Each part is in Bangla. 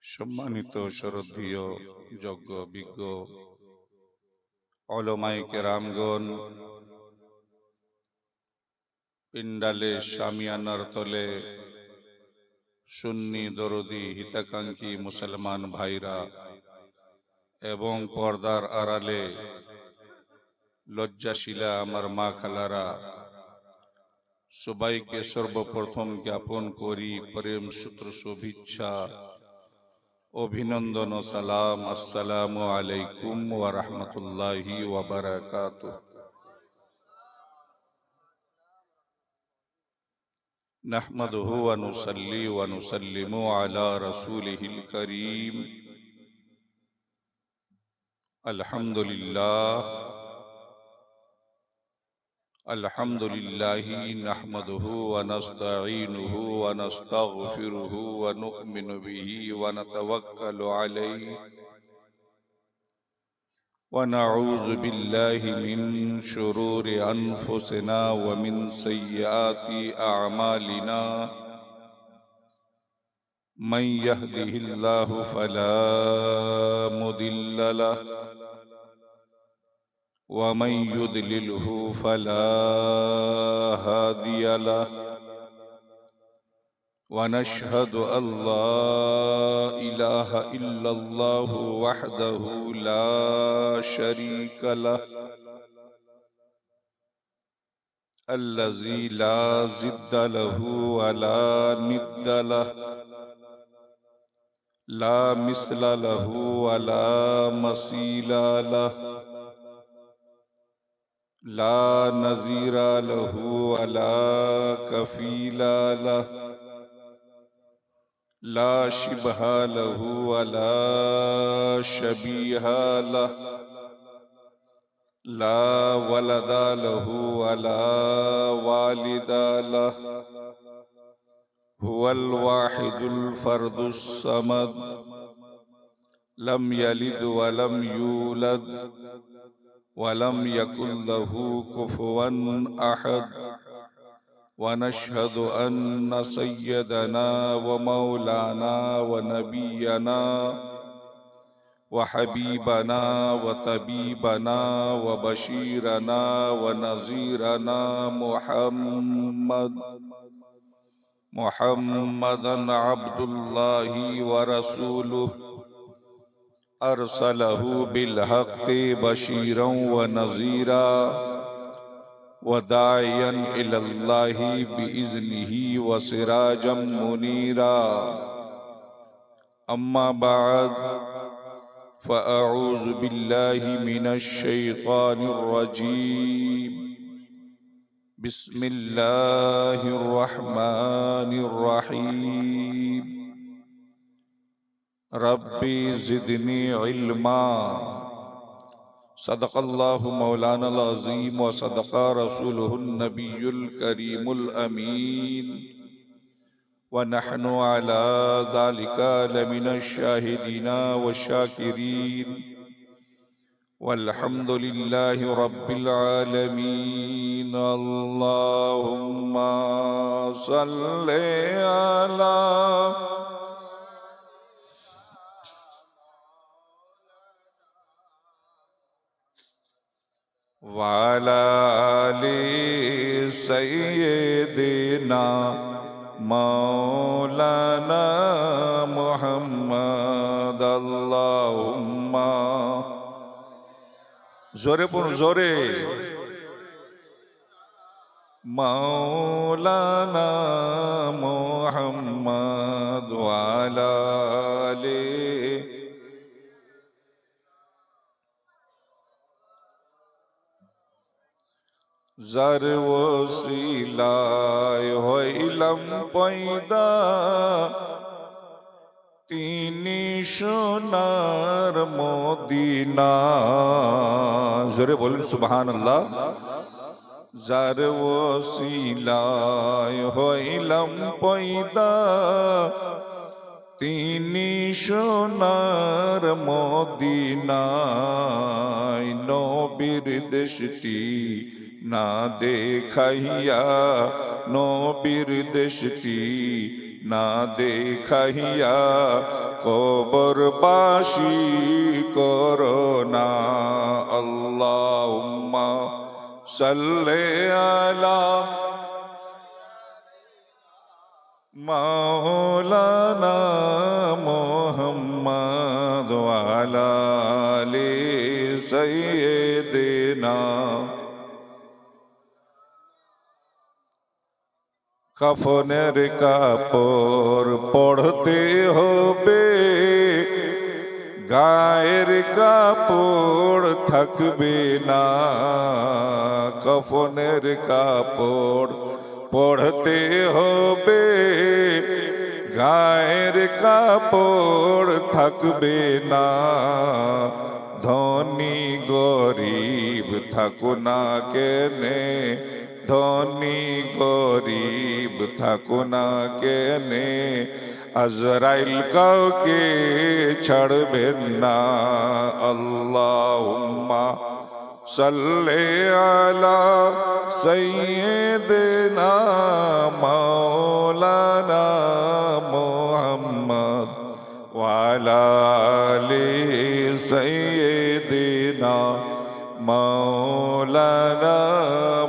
সম্মানিত শ্রদ্ধেয় যোগ্য বিজ্ঞ উলামায়ে কেরামগণ, পিন্ডালে শামিয়ানার তলে সুন্নি দরদি হিতাকাঙ্ক্ষী মুসলমান ভাইরা এবং পর্দার আড়ালে লজ্জাশীলা আমার মা খালারা, সবাইকে সর্বপ্রথম জ্ঞাপন করি প্রেম সূত্র শুভেচ্ছা, অভিনন্দন ও সালাম। আসসালামু আলাইকুম ওয়া রাহমাতুল্লাহি ওয়া বারাকাতুহু। নাহমাদুহু ওয়া নুসাল্লি ওয়া নুসাল্লিমু আলা রাসূলিহিল কারীম। আলহামদুলিল্লাহ আলহামদুলিল্লাহি নাহমাদুহু ওয়া নাস্তাঈনুহু ওয়া নাস্তাগফিরুহু ওয়া নু'মিনু বিহি ওয়া নাতাওয়াক্কালু আলাইহি ওয়া নাউযু বিল্লাহি মিন শুরুরি আনফুসিনা ওয়া মিন সাইয়্যাতি আ'মালিনা। মান ইয়াহদিহিল্লাহু ফালা মুদিল্লা লাহু ওয়া মান ইউদ্লিলহু ফালা হাদিয়া লাহু। ونشهد أن لا إله إلا الله وحده لا شريك له الذي لا ضد له ولا ند له لا مثل له ولا مثيل له لا نظير له ولا كفيل له لا شبه له ولا شبيه له لا ولد له ولا والد له هو الواحد الفرد الصمد لم يلد ولم يولد ولم يكن له كفوا أحد. ونشهد أن سيدنا ومولانا ونبينا وحبيبنا وطبيبنا وبشيرنا ونذيرنا محمدا عبد الله ورسوله أرسله بالحق بشيرا ونذيرا وداعيا إلى الله بإذنه وسراجا منيرا. أما بعد فأعوذ بالله من الشيطان الرجيم. بسم الله الرحمن الرحيم. ربي زدني علما. صدق الله مولانا العظيم وصدق رسوله النبي الكريم الأمين ونحن على ذلك لمن الشاهدين والشاكرين والحمد لله رب العالمين. اللهم صل على وعلى آل سيدنا مولانا محمد. اللهم زورے پون زورے مولانا محمد وعلى آل যার ওসিলায় হইলাম পয়দা তিনি সোনার মদিনা। জোরে বলুন সুবহানাল্লাহ। যার ওসিলায় হইলাম পয়দা তিনি সোনার মদিনায়। নবীর দেশটি না দেখাইয়া নবীর দেশটি না দেখাইয়া কবরবাসী করোনা। আল্লাহুম্মা সাল্লি আলা মাওলানা মুহাম্মদ ওয়া আলা আলি সাইয়্যিদিনা। কাফনের কাপড় পড়তে হবে, গায়ের কাপড় থাকবে না। কাফনের কাপড় পড়তে হবে, গায়ের কাপড় থাকবে না। ধনী গরিব থাকো না কেনে, ধনী গরিব থাকো না কেনে, আজরাইল কাউকে ছাড়বেন না। আল্লাহুম্মা সাল্লি আলা সাইয়্যিদিনা মাওলানা মুহাম্মদ ওয়া আলা আলি সাইয়্যিদিনা মাওলানা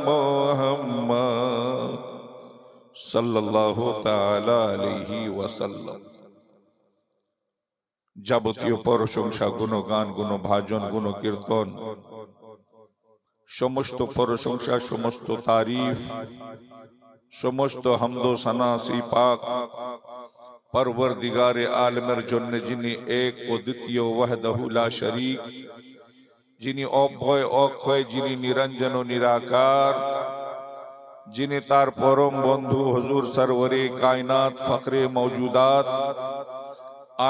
মুহাম্মদ সাল্লাল্লাহু তাআলা আলাইহি ওয়াসাল্লাম। যাবতীয় প্রশংসা, গুণগান, গুণভাজন, গুণকীর্তন, সমস্ত প্রশংসা, সমস্ত তারিফ, সমস্ত হামদ ও সানা সেই পাক পরবর্দিগারে আলমের জন্য, যিনি এক ও দ্বিতীয় ওয়াহদাহু লা শরীক, যিনি অভয় অক্ষয়, যিনি নিরঞ্জন ও নিরাকার, যিনি তার পরম বন্ধু হুজুর সরওয়ারে কায়নাত ফখরে মওজুদাত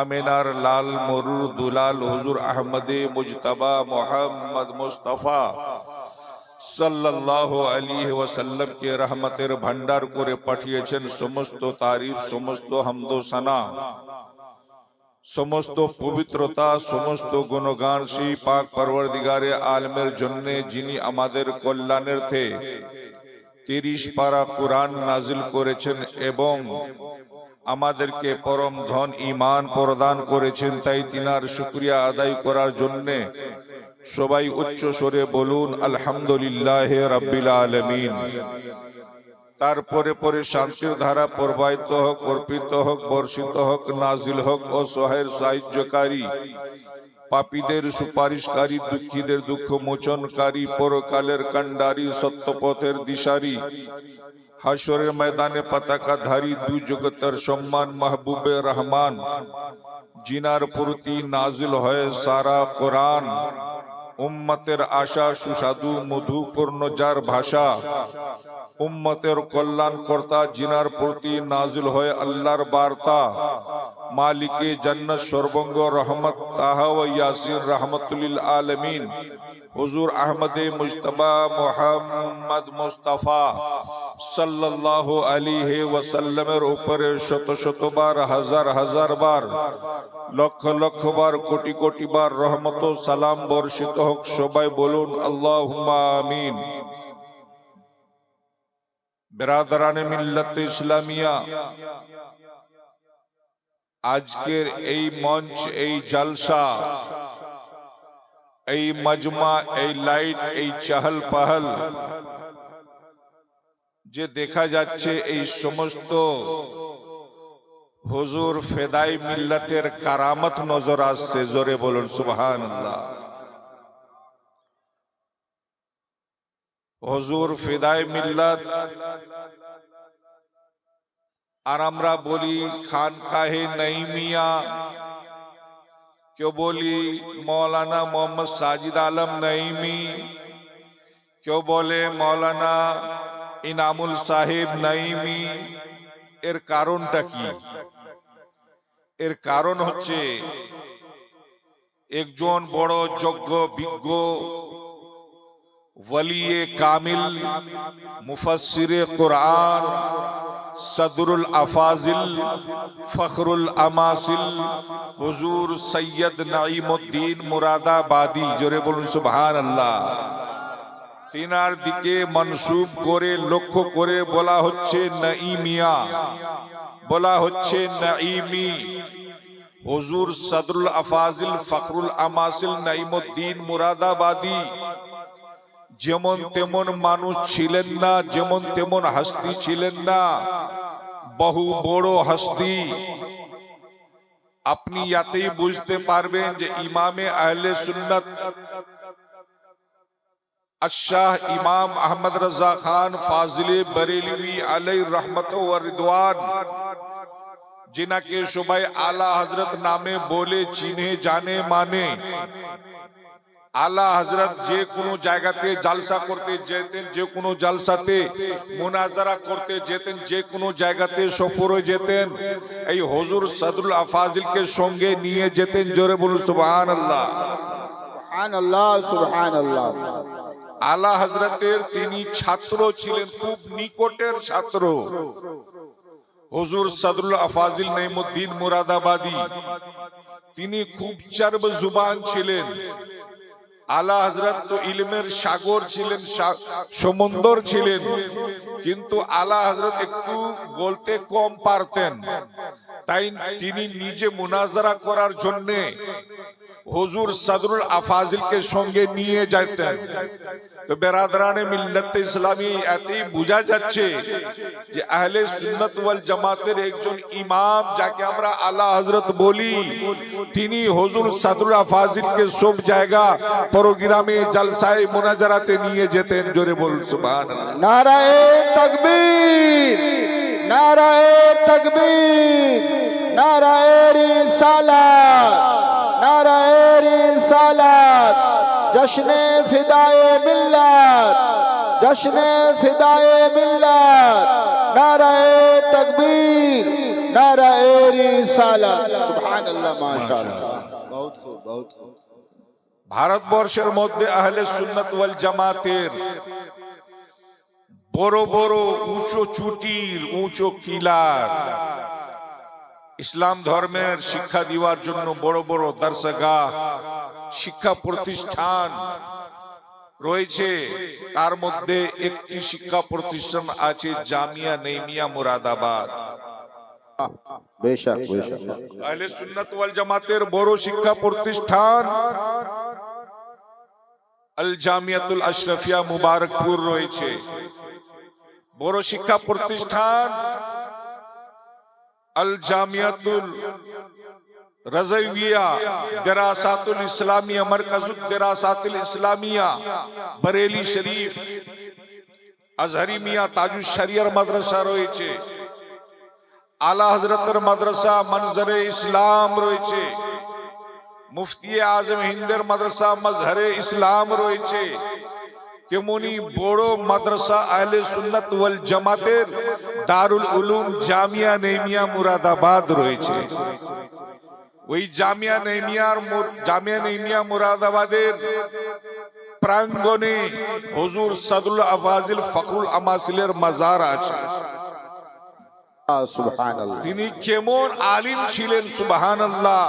আমিনার লাল মরুর দুলাল হুজুর আহমদে মুজতবা মোহাম্মদ মুস্তাফা সাল্লাল্লাহু আলাইহি ওয়াসাল্লাম কে রহমতের ভান্ডার করে পাঠিয়েছেন। সমস্ত তারিফ, সমস্ত হামদ ও সানা, সমস্ত পবিত্রতা, সমস্ত গুণগান সেই পাক পরওয়ারদিগারে আলমের জন্য, যিনি আমাদের কল্যাণার্থে 30 পারা কুরআন নাজিল করেছেন এবং আমাদেরকে পরম ধন ঈমান প্রদান করেছেন। তাই তিনার শুকরিয়া আদায় করার জন্য সবাই উচ্চ স্বরে বলুন আলহামদুলিল্লাহি রাব্বিল আলামিন। তারপরে পরে শান্তির ধারা প্রবাহিত হোক, অর্পিত হোক, বর্ষিত হোক, নাজিল হোক অসহায়ের সাহায্যকারী, পাপীদের সুপারিশকারী, দুঃখীদের দুঃখ মোচনকারী, পরকালের কান্ডারী, সত্যপথের দিশারি, হাসরের ময়দানে পতাকাধারী, দু জগতের সম্মান মাহবুবে রহমান, জিনার প্রতি নাজিল হয় সারা কোরআন, উম্মতের আশা সুস্বাদু মধুপূর্ণ যার ভাষা, উম্মতের কল্যাণ কর্তা, জিনার প্রতি নাজিল হয় আল্লাহর বার্তা, মালিকে জান্নাত সর্বঙ্গ রহমত তাহা ও ইয়াসিন রহমতুল আলামিন হুজুর আহমদে মুজতবা মুহাম্মদ মুস্তাফা সাল্লাল্লাহু আলাইহি ওয়াসাল্লামের উপরে শত শতবার, হাজার হাজার বার, লক্ষ লক্ষ বার, কোটি কোটি বার রহমত ও সালাম বর্ষিত হোক। সবাই বলুন আল্লাহুম্মা আমিন। বিরাদরানে মিল্লাত ইসলামিয়া, আজকের এই মঞ্চ, এই জলসা, এই মজমা, এই লাইট, এই চহল পহল যে দেখা যাচ্ছে, এই সমস্ত হুজুর ফেদাই মিল্লাতের কারামত নজর আসছে। জোরে বলুন সুবহানাল্লাহ। হুজুর ফেদাই মিল্লাত, আর আমরা বলি খানকাহে নঈমিয়া, কেউ বলি মৌলানা মোহাম্মদ সাজিদ আলম নঈমি, কেউ বলে মৌলানা ইনামুল সাহেব নঈমি। এর কারণটা কি? এর কারণ হচ্ছে একজন বড় যোগ্য বিজ্ঞ ওয়ালিয়ে কামিল, মুফাসসিরে কুরআন, সদরুল আফাজিল, ফখরুল আমাসিল হুজুর সৈয়দ নাঈমুদ্দিন মুরাদাবাদী, জোরে বলুন সুবহানাল্লাহ, তিনার দিকে মনসুব করে লক্ষ্য করে বলা হচ্ছে নঈমিয়া। বলা হচ্ছে নাঈমি। হুজুর সদরুল আফাজিল ফখরুল আমাসিল নাঈমুদ্দিন মুরাদাবাদী যেমন তেমন মানুষ ছিলেন না, যেমন তেমন হস্তি ছিলেন না, বহু বড় হস্তি। আপনি ইয়াতেই বুঝতে পারবেন যে ইমামে আহলে সুন্নাত আশাহ ইমাম আহমদ রাজা খান ফাজিলে বরেলভী আলাইহি রহমত ওয়া রিদওয়ান, जिनके সবাই आला हजरत नामे बोले चिन्हे जाने माने। आला हजरत जे कोनो জায়গাতে জালসা করতে যেতেন, যে কোনো জালসাতে মুনাজারা করতে যেতেন, যে কোনো জায়গাতে সফরে যেতেন, এই হুজুর সদরুল আফাজিলকে সঙ্গে নিয়ে যেতেন। জোরে বলুন সুবহানাল্লাহ, সুবহানাল্লাহ, সুবহানাল্লাহ। আলা হজরতের তিনি ছাত্র ছিলেন, খুব নিকটের ছাত্র। হুজুর সদরুল আফাজিল নাঈমুদ্দিন মুরাদাবাদী তিনি খুব চর্ব জুবান ছিলেন। আলা হযরত তো ইলমের সাগর ছিলেন, সমুন্দর ছিলেন, কিন্তু আলা হযরত একটু বলতে কম পারতেন। তাই তিনি নিজে মুনাজারা করার জন্য হুজুর সদরুল আফাজিলকে সঙ্গে নিয়ে যেতেন। তো বেরাদরানে মিল্লাত ইসলামী এতেই বোঝা যাচ্ছে যে আহলে সুন্নাত ওয়াল জামাতের একজন ইমাম, যাকে আমরা আলা হযরত বলি, তিনি হুজুর সদরুল আফাজিলকে সব জায়গা প্রোগ্রামে জলসায় মুনাজারাতে নিয়ে যেতেন। জোরে বলুন সুবহানাল্লাহ। নারায়ে তাকবীর, নারায়ে তাকবীর, নারায়ে রিসালাত, নারায়ে রিসালাত। জশ্নে ফিদায়ে মিল্লাত, জশ্নে ফিদায়ে মিল্লাত। নারায়ে তাকবীর, নারায়ে রিসালাত। সুবহানাল্লাহ, মাশাআল্লাহ। বহুত খুব, বহুত খুব। ভারতবর্ষের মধ্যে আহলে সুন্নাত ওয়াল জামাতের বড় বড় উঁচু চুটির, উঁচু কিলার, ইসলাম ধর্মের শিক্ষা দেওয়ার জন্য বড় বড় দরসগাহ, শিক্ষা প্রতিষ্ঠান রয়েছে। তার মধ্যে একটি শিক্ষা প্রতিষ্ঠান আছে জামিয়া নঈমিয়া মুরাদাবাদ। বেশক, বেশক। আহলে সুন্নাত ওয়াল জামাতের বড় শিক্ষা প্রতিষ্ঠান আল জামিয়াতুল আশরাফিয়া মুবারকপুর রয়েছে। বড় শিক্ষা প্রতিষ্ঠান আল জামিয়াতুল রাজাইয়া দিরাসাতুল ইসলামিয়া, মারকাজুদ দিরাসাতুল ইসলামিয়া বরেলি শরীফ, আজহারি মিয়া তাজুশ শরিয়ার মাদ্রাসা রয়েছে। আলা হযরতের মাদ্রাসা মনজরে ইসলাম রয়েছে। মুফতি আজম হিন্দের মাদ্রাসা মজহরে ইসলাম রয়েছে। তেমনি বড় মাদ্রাসা আহলে সুন্নাত ওয়াল জামাতের দারুল উলুম জামিয়া নঈমিয়া মুরাদাবাদ রয়েছে। ওই জামিয়া নঈমিয়া মুরাদাবাদের প্রাঙ্গণে হুজুর সদরুল আফাজিল ফখরুল আমাসিলের মাজার আছে। সুবহানাল্লাহ। তিনি কেমন আলিম ছিলেন, সুবহানাল্লাহ।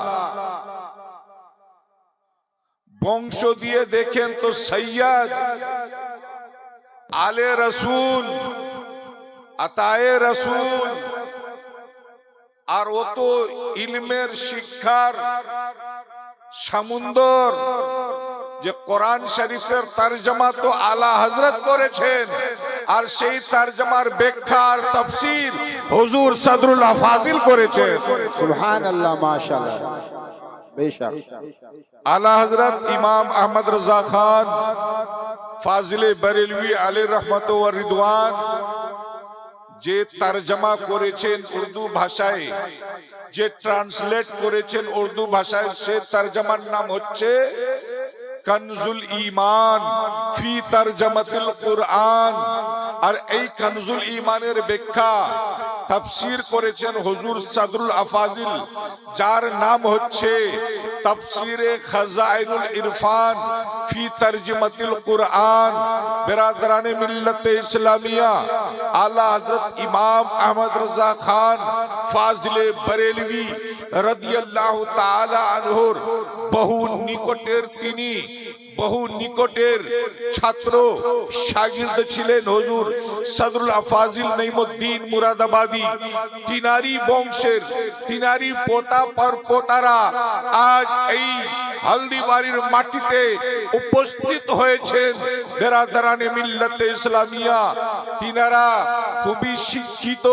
বংশ দিয়ে দেখেন তো সৈয়দ, আলে রসুল, আতায়ে রসুল, আর ও তো ইলমের শিক্ষার সমুন্দর। যে কোরআন শরীফের তরজমা তো আলা হযরত করেছেন, আর সেই তরজমার ব্যাখ্যা আর তাফসীর হুজুর সদরুল আফাজিল করেছেন। সুবহানাল্লাহ, মাশাআল্লাহ। বেশক। আলা হযরত ইমাম আহমদ রাজা খান ফাজিলে বরেলভী আলাইহি রহমত ওয়া রিদওয়ান যে তরজমা করেছেন উর্দু ভাষায়, যে ট্রান্সলেট করেছেন উর্দু ভাষায়, সে তরজমার নাম হচ্ছে কনজুল ঈমান ফি তরজমাতিল কুরআন। আর এই কনজুল ঈমানের ব্যাখ্যা তাফসীর করেছেন হুজুর সদরুল আফাজিল, যার নাম হচ্ছে তাফসীরে খাজাইনুল ইরফান ফি তরজমাতিল কুরআন। বেরাদরানে মিল্লাতে ইসলামিয়া, आला हजरत इमाम अहमद रजा खान फाजिले बरेलवी রাদিয়াল্লাহু তাআলা আনহুর বহু নিকটের ছাত্র শাগির্দ ছিলেন হুজুর সদরুল আফাজিল নঈমউদ্দিন মুরাদাবাদী। তিনারি বংশের তিনারি পোতা পর পোতারা আজ এই হলদিবাড়ির মাটিতে উপস্থিত হয়েছেন। বেরাদারানে মিল্লাতে ইসলামিয়া, তিনারা খুবই শিক্ষিত,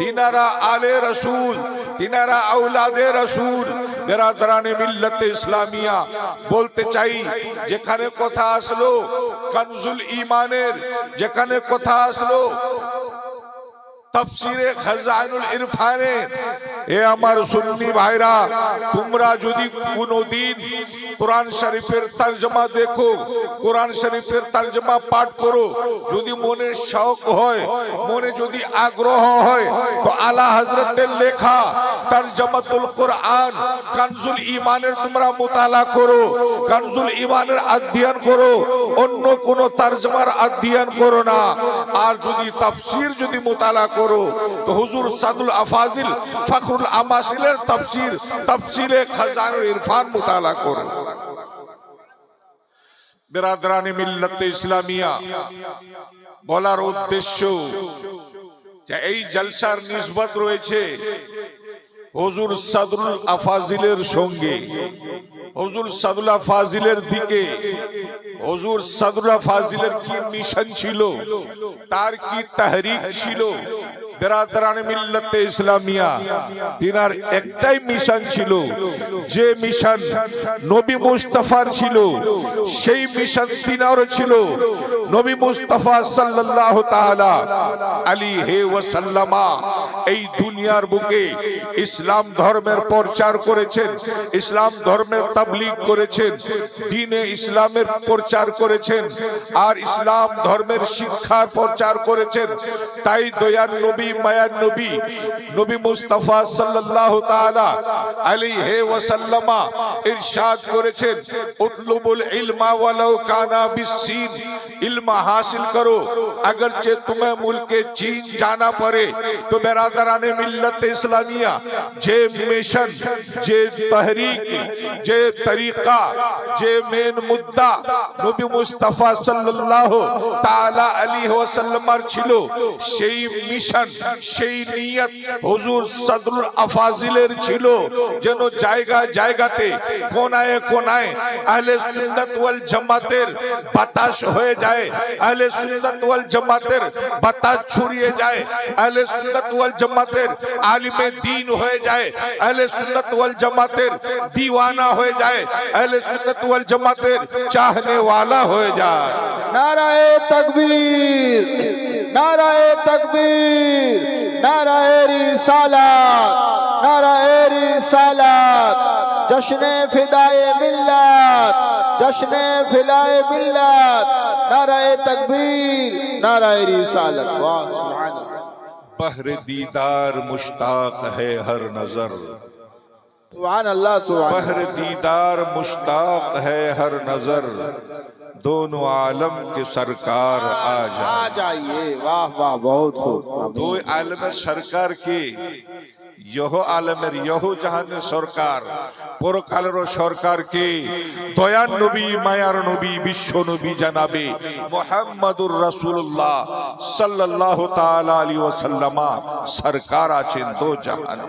তিনারা আলে রসুল, তিনারা আওলাদে রসুল। বেরাদারানে মিল্লাতে ইসলামিয়া, বলতে চাই যেখানে কথা আসলো কানজুল ঈমানের, যেখানে কথা আসলো তাফসিরে খাজাইনুল ইরফানে, এ আমার সুন্নি ভাইরা, তোমরা যদি কোনদিন কোরআন শরীফের তরজমা দেখো, কোরআন শরীফের তরজমা পাঠ করো, যদি মনে শৌক হয়, মনে যদি আগ্রহ হয়, তো আলা হযরতের লেখা তরজমাতুল কোরআন কানজুল ঈমানের তোমরা মুতালা করো, কানজুল ঈমানের অধ্যয়ন করো, অন্য কোন তরজমার অধ্যয়ন করো না। আর যদি তাফসীর যদি মুতালা করো তো হুজুর সাদুল আফাজিল ফখরুল আমাসিলের তাফসীরে খাজানুল ইরফান মুতালা করো। বিরাদরানি মিল্লাতে ইসলামিয়া, বলার উদ্দেশ্য যে এই জলসার নিসবত রয়েছে হুজুর সাদুল আফাজিলের সঙ্গে, হুজুর সাদুল আফাজিলের দিকে। হুজুর সাদুল আফাজিলের কি মিশন ছিল, তার কি তাহরিক ছিল? বেরাদারানে মিল্লাতে ইসলামিয়া, তিনার একটাই মিশন ছিল, যে মিশন নবী মুস্তাফার ছিল, সেই মিশন তিনারও ছিল। নবী মুস্তাফা সাল্লাল্লাহু তাআলা আলাইহি ওয়াসাল্লামা এই দুনিয়ার বুকে ইসলাম ধর্মের প্রচার করেছেন, ইসলাম ধর্মের তাবলীগ করেছেন, দ্বীনে ইসলামের প্রচার করেছেন, আর ইসলাম ধর্মের শিক্ষার প্রচার করেছেন। তাই দয়ার নবী মায়ার নবী নবী মুস্তাফা সাল্লাল্লাহু তাআলা আলাইহি ওয়াসাল্লামা ইরশাদ করেছেন, উতলুবুল ইলমা ওয়ালাউ কানা বিসসিন, ইলম হাসিল করো আগরচে তুমি মুলকে চীন জানা পড়ে। তো বেরাদারানে মিল্লাতে ইসলামিয়া, যে মিশন, যে তাহরিক, যে তরিকা, যে মেন মুদ্দা নবী মুস্তাফা সাল্লাল্লাহু তাআলা আলাইহি ওয়াসাল্লামের ছিল, সেই মিশন, সেই নিয়ত হুজুর সাদরুল আফাজিলের ছিল, যেন জায়গা জায়গাতে কোনায় কোনায় আহলে সুন্নাত ওয়াল জামাতের বাতাস হয়ে যায়, আহলে সুন্নাত ওয়াল জামাতের বাতাস ছড়িয়ে যায়, আহলে সুন্নাত ওয়াল জামাতের আলিমে দ্বীন হয়ে যায়, আহলে সুন্নাত ওয়াল জামাতের दीवाना हो जाए, अहले सुन्नत वल जमातेर चाहने वाला हो जाए। नाराए तकबीर, नाराए तकबीर, नाराए रिसालत, नाराए रिसालत, जश्ने फिदाए मिल्लत, जश्ने फिदाए मिल्लत, नाराए तकबीर, नाराए रिसालत। वाह सुभान अल्लाह। बहरे दीदार मुश्ताक है हर नजर, सुभान अल्लाह, सुभान बहरे दीदार मुश्ताक है हर नजर, दोनों आलम के सरकार आ जाइए। वाह वाह, बहुत खूब। दो आलम सरकार के यह आलमेर यह জাহানের সরকার, পরকালের সরকার কে দয়ার নবী, মায়ার নবী, বিশ্ব নবী জানাবে মুহাম্মদুর রাসূলুল্লাহ সাল্লাল্লাহু তাআলা আলাইহি ওয়াসাল্লাম সরকার আছেন দো জাহানে।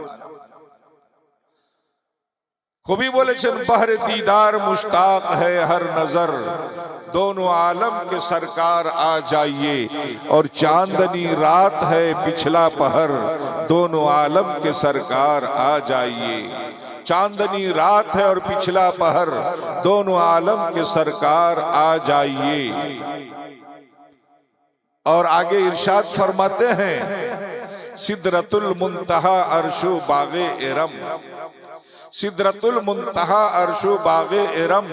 कवि बोलेছেন बहरे दीदार मुश्ताक है हर नजर, दोनों आलम के सरकार आ जाइए, और चांदनी रात है पिछला पहर, दोनों आलम के सरकार आ जाइए। चांदनी रात है और पिछला पहर, दोनों आलम के सरकार आ जाइए। और आगे इरशाद फरमाते हैं, सिदरतुल मुंतहा अर्शो बागे इरम, सिदरतुल मुंतहा अर्शो बागे इरम,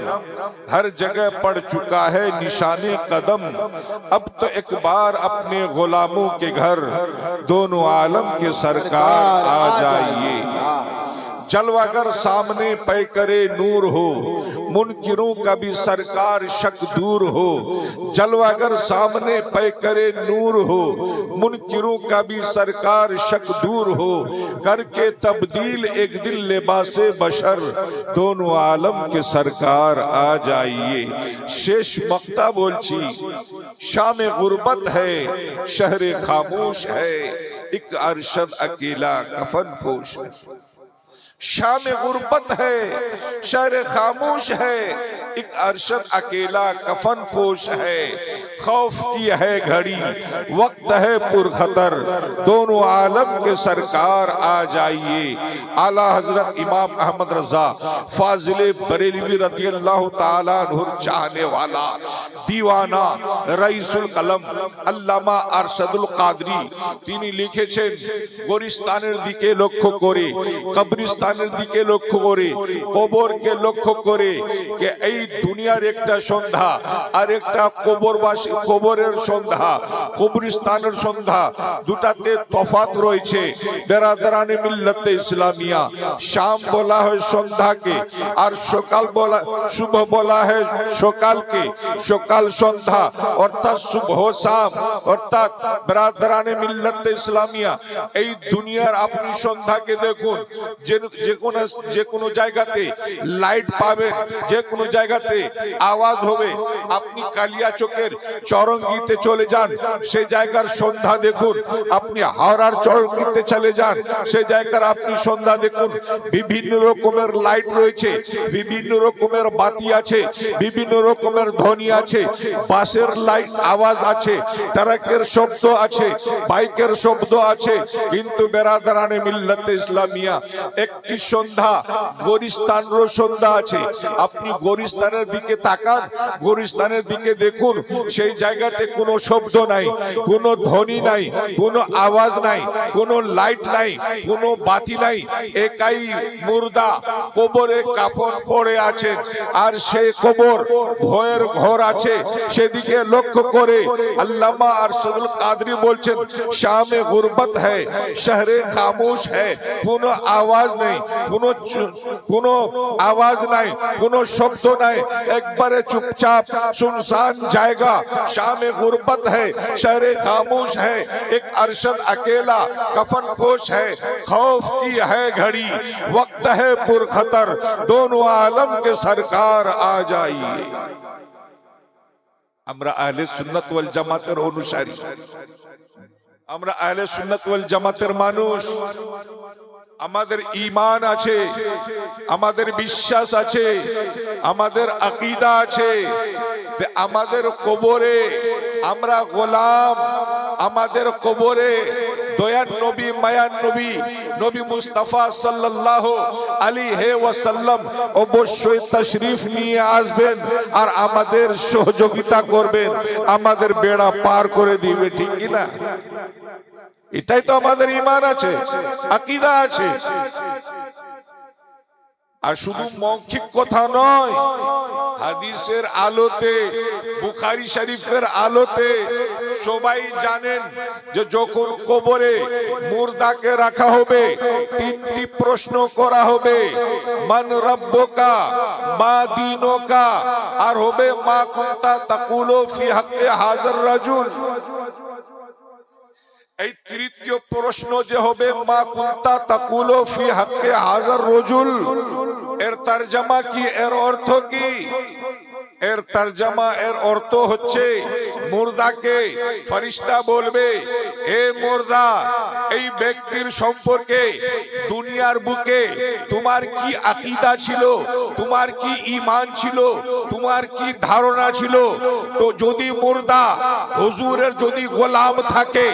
हर जगह पड़ चुका है निशाने कदम, अब तो एक बार अपने गुलामों के घर, दोनों आलम के सरकार आ जाइए। जलवागर सामने पे करे नूर हो, मुनकिरों का भी सरकार शक दूर हो। जलवागर सामने पे करे नूर हो, मुनकिरों का भी सरकार शक दूर हो। करके तब्दील एक दिन लिबासे बशर, दोनों आलम के सरकार आ जाइए। शेष मक्ता बोलची, शाम गुर्बत है शहर खामोश है, एक अरशद अकेला कफन पोश है। शाम गुर्बत है शहर खामोश है, एक अरशद अकेला कफन पोश है। खौफ की है घड़ी वक्त है पुरखतर, दोनों आलम के सरकार आ जाइए। आला हजरत इमाम अहमद रजा फाजिले बरेलवी रज़ी अल्लाह ताला अन्हु चाहने वाला दीवाना रईसुल कलम अल्लामा अरशदुल कादरी তিনি লিখেছেন গোরিস্তানের দিকে লক্ষ্য করে, কবরস্থানের দিকে লক্ষ্য করে, কবরকে লক্ষ্য করে যে এই দুনিয়ার একটা সন্ধ্যা আর একটা কবরবাসী কবরের সন্ধ্যা, কবরস্থানের সন্ধ্যা, দুটাতে তফাৎ রয়েছে। বেরাদারানে মিল্লাতে ইসলামিয়া শাম বলা হয় সন্ধ্যাকে, আর সকাল বলা শুভ বলা হয় সকালকে। সকাল সন্ধ্যা অর্থাৎ শুভ শাম, অর্থাৎ বেরাদারানে মিল্লাতে ইসলামিয়া এই দুনিয়ার আপনি সন্ধ্যাকে দেখুন, যে কোনো জায়গাতে লাইট পাবেন, যে কোনো জায়গাতে আওয়াজ হবে। আপনি কালিয়া চোখের চরঙ্গিতে চলে যান, সেই জায়গার সন্ধ্যা দেখুন। আপনি হাওড়ার চরঙ্গিতে চলে যান, সেই জায়গার আপনি সন্ধ্যা দেখুন। বিভিন্ন রকমের লাইট রয়েছে, বিভিন্ন রকমের বাতি আছে, বিভিন্ন রকমের ধ্বনি আছে, বাসের লাইট আওয়াজ আছে, ট্রাকের শব্দ আছে, বাইকের শব্দ আছে। কিন্তু বেরাদারানে মিল্লাতে ইসলামিয়া একটি সন্ধ্যা, গোরিস্তানের সন্ধ্যা আছে। আপনি গোরিস্তানের দিকে তাকান, গোরিস্তানের দিকে দেখুন, সেই জায়গাতে কোনো শব্দ নাই, কোনো ধ্বনি নাই, কোনো আওয়াজ নাই, কোনো লাইট নাই, কোনো বাতি নাই। একাই মুর্দা কবরে কাফন পড়ে আছেন, আর সেই কবর ভয়ের ঘর আছে। সেদিকে লক্ষ্য করে আল্লামা আরশদুল কাদরি বলছেন, শামে গুরবত হ্যায় শহরে খামোশ হ্যায়, কোনো আওয়াজ নেই, কোনো আওয়াজ নাই, কোনো শব্দ নাই, একবারে চুপচাপ सुनसान जाएगा। शाम गुर्बत है शहर खामोश है, एक अरशद अकेला कफन पोश है। खौफ की है घड़ी वक्त है पुरखतर, दोनों आलम के सरकार आ जाइए। আমরা আহলে সুন্নাত ওয়াল জামাতের অনুসারী, আমরা আহলে সুন্নাত ওয়াল জামাতের মানুষ। আমাদের ঈমান আছে, আমাদের বিশ্বাস আছে, আমাদের আকীদা আছে। আমাদের কবরে আমরা গোলাম, আমাদের কবরে দয়ার নবী মায়ার নবী নবী মুস্তাফা সাল্লাল্লাহু আলাইহি ওয়াসাল্লাম অবশ্যই তাশরীফ নিয়ে আসবেন আর আমাদের সহযোগিতা করবেন, আমাদের বেড়া পার করে দিবে। ঠিক কি না? এটাই তো আমাদের ঈমান আছে, আকীদা আছে। আর শুধু মৌখিক কথা নয়, হাদিসের আলোতে, বুখারী শরীফের আলোতে সবাই জানেন যে যখন কবরে মুর্দাকে রাখা হবে, তিনটি প্রশ্ন করা হবে, মান রাব্বুকা, মা দীনুকা, আর হবে মা কুনতা তাকুলু ফি হাক্কি হাযার রাজুল। এই তৃতীয় প্রশ্ন যে হবে মা কুনতা তাকুলু ফি হাক্কি হাযার রাজুল, এর তরজমা কি, এর অর্থ কি? এর তরজমা, এর অর্থ হচ্ছে মুর্দাকে ফেরেশতা বলবে, এ মুর্দা, এই ব্যক্তির সম্পর্কে দুনিয়ার বুকে তোমার কি আকীদা ছিল, তোমার কি ঈমান ছিল, তোমার কি ধারণা ছিল? তো যদি মুর্দা হুজুরের যদি গোলাম থাকে,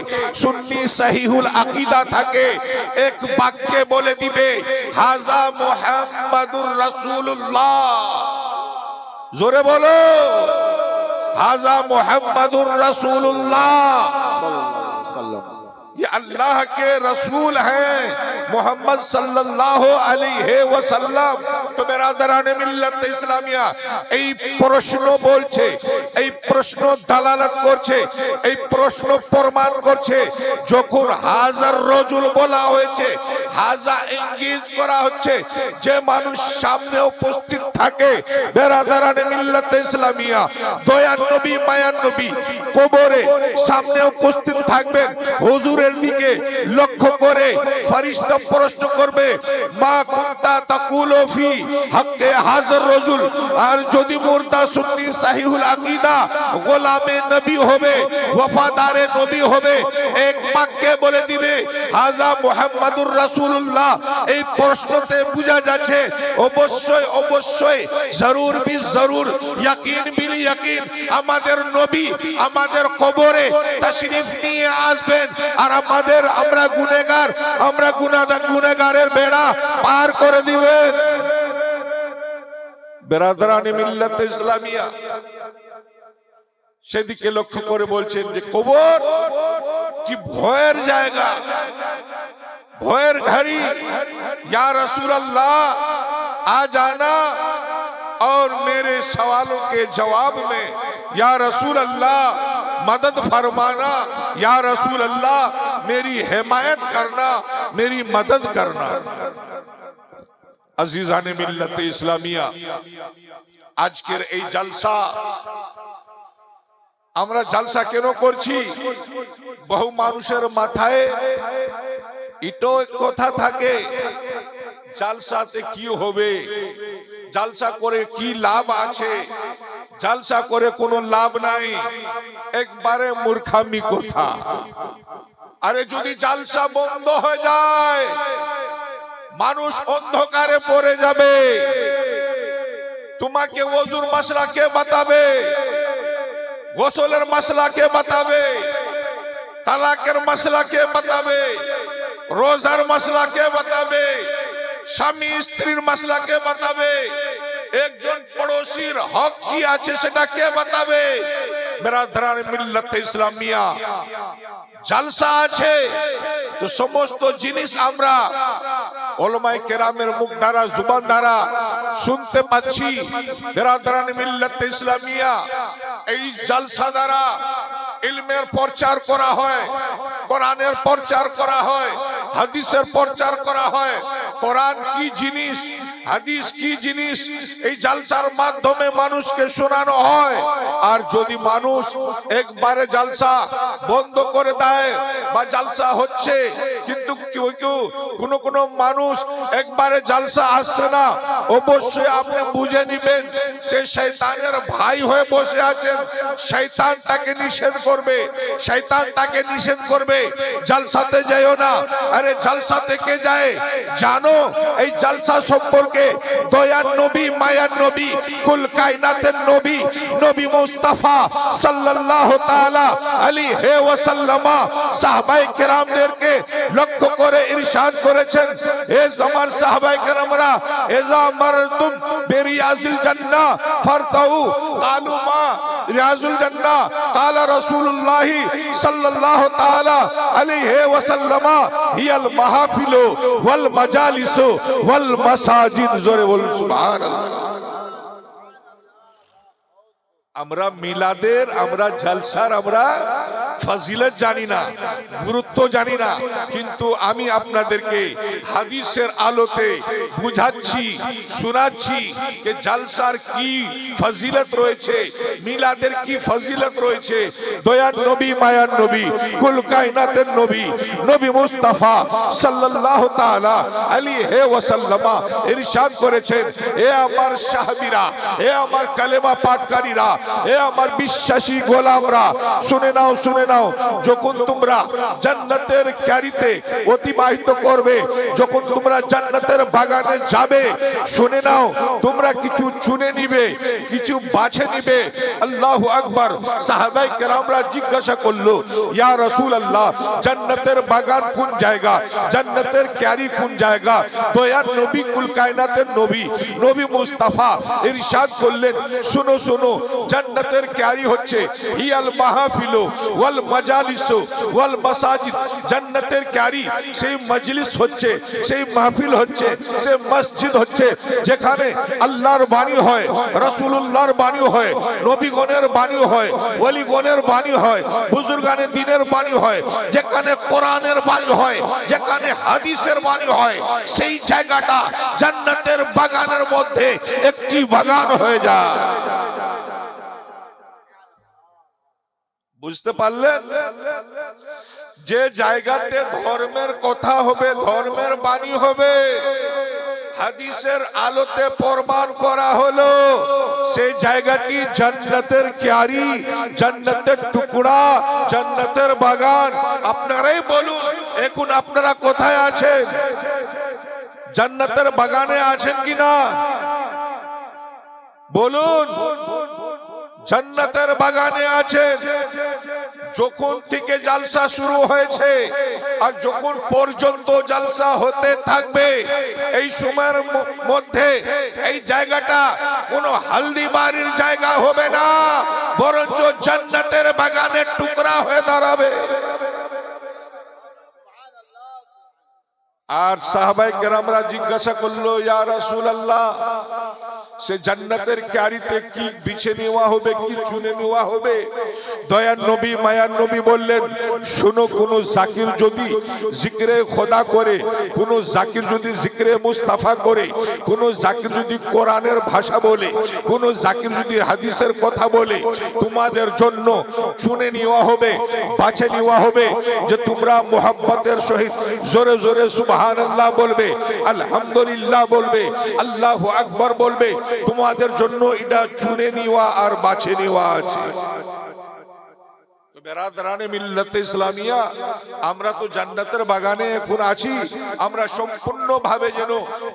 সুন্নি সহিহুল আকীদা থাকে, এক বাক্যে বলে দিবে, হাজা মুহাম্মাদুর রাসূলুল্লাহ। जोरे बोलो, हाजा मुहम्मदुर रसूलुल्लाह, ये अल्लाह के रसूल हैं, मोहम्मद सल्लल्लाहु अलैहि वसल्लम। তো বেরাদারানে মিল্লাত ইসলামিয়া এই প্রশ্ন বলছে, এই প্রশ্ন দালালাত করছে, এই প্রশ্ন প্রমাণ করছে যখন হাজার রজুল বলা হয়েছে, হাজা এঙ্গেজ করা হচ্ছে, যে মানুষ সামনে উপস্থিত থাকে বেরাদারানে মিল্লাত ইসলামিয়া, দয়ার নবী মায়ার নবী কবরে সামনে উপস্থিত থাকবেন, হুজুরের দিকে লক্ষ্য করে ফেরেশতা প্রশ্ন করবে মা কুনতা তাকুলু ফি হক্কে হাজার রজুল। আর যদি মুর্দা সুন্নি সাহিহুল আকীদা গোলামে নবী হবে, ওয়াফাদারে নবী হবে, এক বাক্যে বলে দিবে হাজা মুহাম্মাদুর রাসূলুল্লাহ। এই প্রশ্নতে বোঝা যাচ্ছে অবশ্যই অবশ্যই জরুর বিল জরুর, ইয়াকিন বিল ইয়াকিন আমাদের নবী আমাদের কবরে তাশরীফ নিয়ে আসবেন। আর আমরা গুনাহগার, আমরা গুনাহগারের বেড়া পার করে দিবেন। বেরাদারানে মিল্লাত ইসলামিয়া সেদিকে লক্ষ্য করে বলছেন যে কবর কি ভয়ের জায়গা, ভয়ের ঘড়ি। या रसूल अल्लाह आ जाना और मेरे सवालों के जवाब में या रसूल अल्लाह मदद फरमाना, या रसूल अल्लाह मेरी हिमायत करना, मेरी मदद करना। अजीजाने मिल्लत इस्लामिया আজকের এই জলসা, আমরা জলসা কেন করছি? বহু মানুষের মাথায় ইটো কথা থাকে জলসাতে কি হবে, জলসা করে কি লাভ আছে, জলসা করে কোনো লাভ নাই, একবারে মূর্খামি কথা। আরে যদি জলসা বন্ধ হয়ে যায় মানুষ অন্ধকারে পড়ে যাবে। তোমাকে ওযুর মাসলা কে বাতাবে, গোসলের মাসলা কে বাতাবে, তালাকের মাসলা কে বাতাবে, রোজার মাসলা কে বাতাবে, স্বামী স্ত্রীর মাসলা কে বাতাবে, একজন পড়োশীর হক কি আছে সেটা কে বাতাবে? বেরাদারানে মিল্লাত ইসলামিয়া জলসা আছে তো সমস্ত জিনিস আমরা ওলামায়ে কেরামের মুখ দ্বারা জুবান দ্বারা শুনতে পাচ্ছি। বেরাদারানে মিল্লাত ইসলামিয়া এই জলসা দ্বারা ইলমের প্রচার করা হয়, কোরআনের প্রচার করা হয়, হাদিসের প্রচার করা হয়। কোরআন কি জিনিস, হাদিস কি জিনিস, এই জলসার মাধ্যমে মানুষকে শোনানো হয়। আর যদি মানুষ একবারে জলসা বন্ধ করে দেয় বা জলসা হচ্ছে কিন্তু কোনো মানুষ একবারে জলসা আসছে না, অবশ্যই আপনি বুঝে নিবেন সে শয়তানের ভাই হয়ে বসে আছেন। শয়তান তাকে নিষেধ করবে, শয়তান তাকে নিষেধ করবে জলসাতে যাইও না। আরে জলসা থেকে যায় জানো, এই জলসা সম্পর্কে দয়ার নবী মায়ার নবী কুল কায়নাতের নবী নবী মুস্তাফা সাল্লাল্লাহু তাআলা আলাইহি ওয়াসাল্লাম সাহাবায়ে কেরামদেরকে লক্ষ্য করে ইরশাদ করেছেন, এ আমার সাহাবায়ে কেরামরা ইজা মারতুম বিরিয়াজিল জান্নাহ ফারতাউ কালু মা রিয়াজুল জান্নাহ কালা রাসূলুল্লাহ সাল্লাল্লাহু তাআলা আলাইহি ওয়াসাল্লাম হিয়াল মাহফিলু ওয়াল মাজালিসু ওয়াল মাসাজিদ। জোরে বলুন সুবহানাল্লাহ। আমরা মিলাদের, আমরা জলসার, আমরা ফজিলত জানি না, গুরুত্ব জানি না, কিন্তু আমি আপনাদেরকে হাদিসের আলোতে বুঝাচ্ছি, শোনাচ্ছি যে জলসার কি ফজিলত রয়েছে, মিলাদের কি ফজিলত রয়েছে। দয়ার নবী মায়ার নবী কুল কায়নাতের নবী নবী মুস্তাফা সাল্লাল্লাহু তাআলা আলাইহি ওয়াসাল্লাম ইরশাদ করেছেন, এ আমার সাহাবীরা, এ আমার কালেমা পাঠকারীরা, এ আমার বিশ্বাসী গোলামরা, শুনে নাও শুনে নাও। যখন তোমরা জান্নাতের ক্যারিতে অতিবাহিত করবে, যখন তোমরা জান্নাতের বাগানে যাবে, শুনে নাও তোমরা কিছু চুনে নিবে, কিছু বাছে নিবে। আল্লাহু আকবার। সাহাবায়ে কেরামরা জিজ্ঞাসা করলো, ইয়া রাসূলুল্লাহ জান্নাতের বাগান কোন জায়গা, জান্নাতের ক্যারি কোন জায়গা? দয়ার নবী কুল কায়নাতের নবী নবী মুস্তাফা ইরশাদ করলেন, শুনো শুনো, জান্নাতের ক্যারি হচ্ছে হিয়াল মাহফিলু ওয়াল ওয়াল মাজালিস ওয়াল মাসাজিদ, জান্নাতের ক্যারি সেই মজলিস হচ্ছে, সেই মাহফিল হচ্ছে, সেই মসজিদ হচ্ছে যেখানে আল্লাহর বাণী হয়, রাসূলুল্লাহর বাণী হয়, নবীগণের বাণী হয়, ওলিগণের বাণী হয়, বুজুর্গানে দ্বীনের বাণী হয়, যেখানে কোরআনের বাণী হয়, যেখানে হাদিসের বাণী হয়, সেই জায়গাটা জান্নাতের বাগানের মধ্যে একটি বাগান হয়ে যায়। বুঝতে পারলেন? যে জায়গাতে ধর্মের কথা হবে, ধর্মের বাণী হবে, হাদিসের আলোতে প্রমাণ করা হলো, সেই জায়গাটি জান্নাতের ক্যারি, জান্নাতের টুকরা, জান্নাতের বাগান। আপনারাই বলুন, এখন আপনারা কোথায় আছেন? জান্নাতের বাগানে আছেন কিনা বলুন? জান্নাতের বাগানে আছেন। যখন থেকে জালসা শুরু হয়েছে আর যখন পর্যন্ত জালসা হতে থাকবে, এই সময়ের মধ্যে এই জায়গাটা কোনো হালদি বাড়ির জায়গা হবে না, বরঞ্চ জান্নাতের বাগানের টুকরা হয়ে দাঁড়াবে। আর সাহাবায়ে কেরামরা জিজ্ঞাসা করলো, ইয়া রাসূলুল্লাহ, সে জান্নাতের ক্যারিতে কি বিছে নেওয়া হবে, কি চুনে নেওয়া হবে? দয়ার নবী, মায়ার নবী বললেন, শুনো, কোন জাকির যদি জিক্রে খোদা করে, কোন জাকির যদি জিক্রে মুস্তাফা করে, কোন জাকির যদি কোরআনের ভাষা বলে, কোন জাকির যদি হাদিসের কথা বলে, তোমাদের জন্য চুনে নেওয়া হবে, বাছে নেওয়া হবে, যে তোমরা মুহাব্বতের সহিত জোরে জোরে সুবহানাল্লাহ বলবে, আলহামদুলিল্লাহ বলবে, আল্লাহু আকবার বলবে, তোমাদের জন্য এটা চুনে নেওয়া আর বাছে নেওয়া আছে। বেরাদরানে মিল্লাতে ইসলামিয়া, আমরা তো জান্নাতের বাগানে এখন আছি। আমরা সম্পূর্ণ ভাবে যেন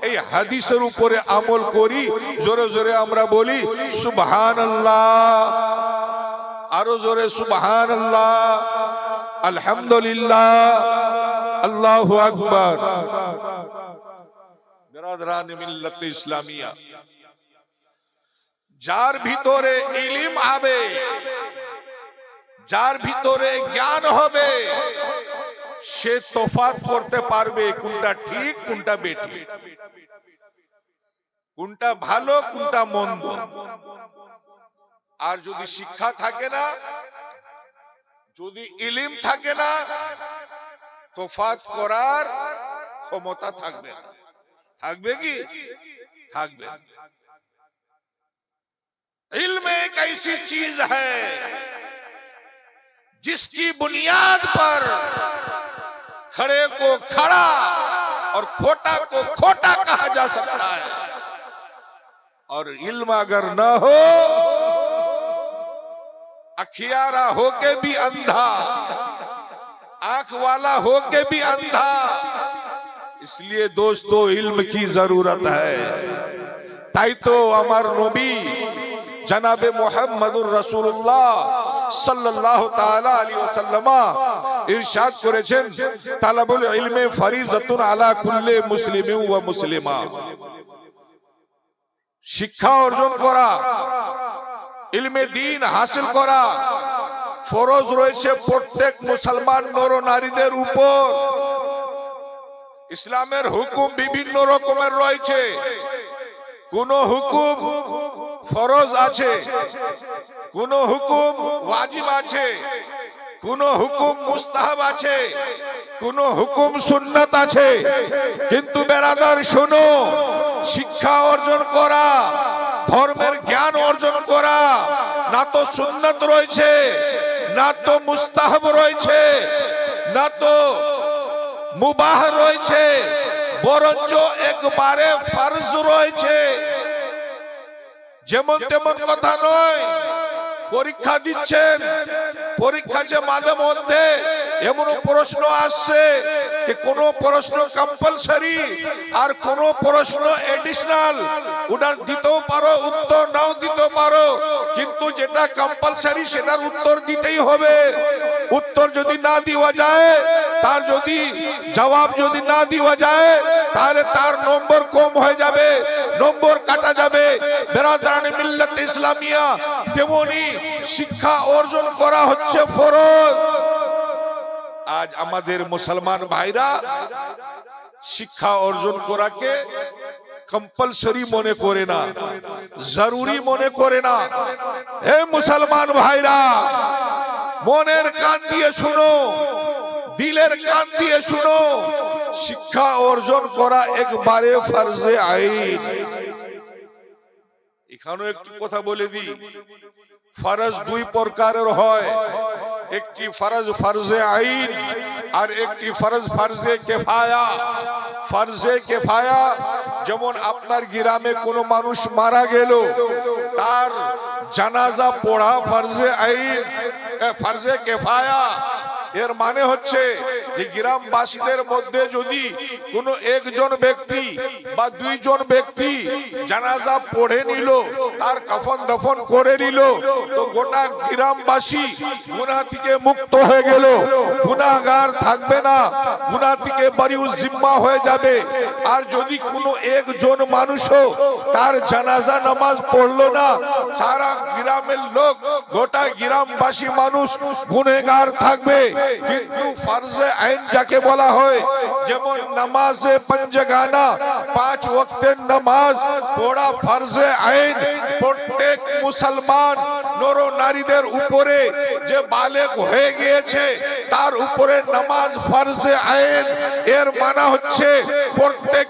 এই হাদিসের উপরে আমল করি। জোরে জোরে আমরা বলি সুবহানাল্লাহ, আরো জোরে সুবহানাল্লাহ, আলহামদুলিল্লাহ, আল্লাহু আকবার। বেরাদরানে মিল্লাতে ইসলামিয়া, যার ভিতরে ইলম হবে, যার ভিতরে জ্ঞান হবে, সে তফাৎ করতে পারবে কোনটা ঠিক, কোনটা বেঠিক, কোনটা ভালো, কোনটা মন্দ। আর যদি শিক্ষা থাকে না, যদি ইলম থাকে না, তফাৎ করার ক্ষমতা থাকবে না। থাকবে কি? থাকবে। इल्म एक ऐसी चीज है जिसकी बुनियाद पर खड़े को खड़ा और खोटा को खोटा कहा जा सकता है। और इल्म अगर न हो, अखियारा होके भी अंधा, आंख वाला होके भी अंधा। इसलिए दोस्तों, इल्म की जरूरत है। ताई तो अमर नबी जनाबे मुहम्मदुर रसूलुल्लाह সাল্লাল্লাহু তাআলা আলাইহি ওয়াসাল্লাম ইরশাদ করেছেন, তালাবুল ইলমে ফরিজাতুন আলা কুল্লি মুসলিমিন ওয়া মুসলিমা। শিক্ষা অর্জন করা, ইলমে দ্বীন হাসিল করা ফরজ রয়েছে প্রত্যেক মুসলমান নর নারীদের উপর। ইসলামের হুকুম বিভিন্ন রকমের রয়েছে। কোন হুকুম ফরজ আছে, কোন হুকুম ওয়াজিব আছে, কোন হুকুম মুস্তাহাব আছে, কোন হুকুম সুন্নাত আছে। কিন্তু বেরাদার শোনো, শিক্ষা অর্জন করা, ধর্মের জ্ঞান অর্জন করা, না তো সুন্নাত রয়েছে, না তো মুস্তাহাব রয়েছে, না তো মুবাহ রয়েছে, বরঞ্চ একবারে ফরজ রয়েছে। যেমন তেমন কথা নয়। পরীক্ষা দিচ্ছেন, পরীক্ষা যে মাঝে মধ্যে এমন প্রশ্ন আসছে যে কোন প্রশ্ন কম্পালসারি আর কোন প্রশ্ন এডিশনাল। ওটার দিতেও পারো, উত্তর নাও দিতে পারো, কিন্তু যেটা কম্পালসারি সেটার উত্তর দিতেই হবে। উত্তর যদি না দেওয়া যায়, তার যদি জবাব যদি না দেওয়া যায়, তাহলে তার নম্বর কম হয়ে যাবে, নম্বর কাটা যাবে। বেরাদারানে মিল্লাত ইসলামিয়া, তেমনি শিক্ষা অর্জন করা হচ্ছে ফরজ। আজ আমাদের মুসলমান ভাইরা শিক্ষা অর্জন করাকে কম্পালসরি মনে করে না, জরুরি মনে করে না। হে মুসলমান ভাইরা, মনের কান দিয়ে শুনো, দিলের কান দিয়ে শুনো, শিক্ষা অর্জন করা একবারে ফরজে আইন। এখানেও একটি কথা বলে দিই, ফরজ দুই প্রকারের হয়, একটি ফরজ ফরজে আইন আর একটি ফরজ ফরজে কেফায়া। ফরজে কেফায়া যেমন আপনার গ্রামে কোনো মানুষ মারা গেল, তার জানাজা পড়া ফরজে আইন, ফরজে কেফায়া। এর মানে হচ্ছে যে গ্রামবাসীদের মধ্যে যদি কোনো একজন ব্যক্তি বা দুইজন ব্যক্তি জানাজা পড়ে নিল, তার কাফন দাফন করে নিল, তো গোটা গ্রামবাসী গুনাহ থেকে মুক্ত হয়ে গেল, গুনাহগার থাকবে না, গুনাহ থেকে বারিউ জিম্মা হয়ে যাবে। আর যদি কোনো একজন মানুষও তার জানাজা নামাজ পড়লো না, সারা গ্রামের লোক, গোটা গ্রামবাসী মানুষ গুনাহগার থাকবে। কিন্তু ফরজে আইন যাকে বলা হয়, যেমন নামাজে পাঁচগানা, 5 ওয়াক্তের নামাজ পড়া ফরজে আইন। প্রত্যেক মুসলমান নর নারীদের উপরে যে বালেগ হয়ে গিয়েছে তার উপরে নামাজ ফরজে আইন। এর মানে হচ্ছে প্রত্যেক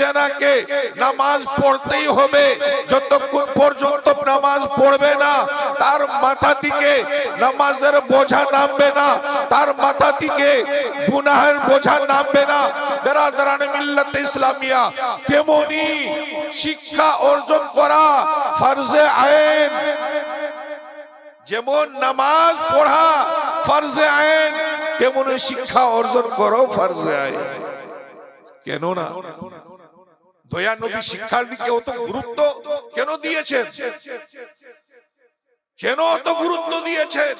জনাকে নামাজ পড়তেই হবে। যতক্ষণ পর্যন্ত নামাজ পড়বে না, তার মাথা থেকে নামাজের বোঝা নামবে না, তার মাথা থেকে গুনাহের বোঝা নামবে না। বেরাদারানে মিল্লাত ইসলামিয়া, তেমনি শিক্ষা অর্জন করা ফরজে আইন। যেমন নামাজ পড়া ফরজে আইন, তেমনি শিক্ষা অর্জন করো ফরজে আইন। কেন না? দয়া নবী শিক্ষার দিকে অত গুরুত্ব কেন দিয়েছেন? কেন অত গুরুত্ব দিয়েছেন?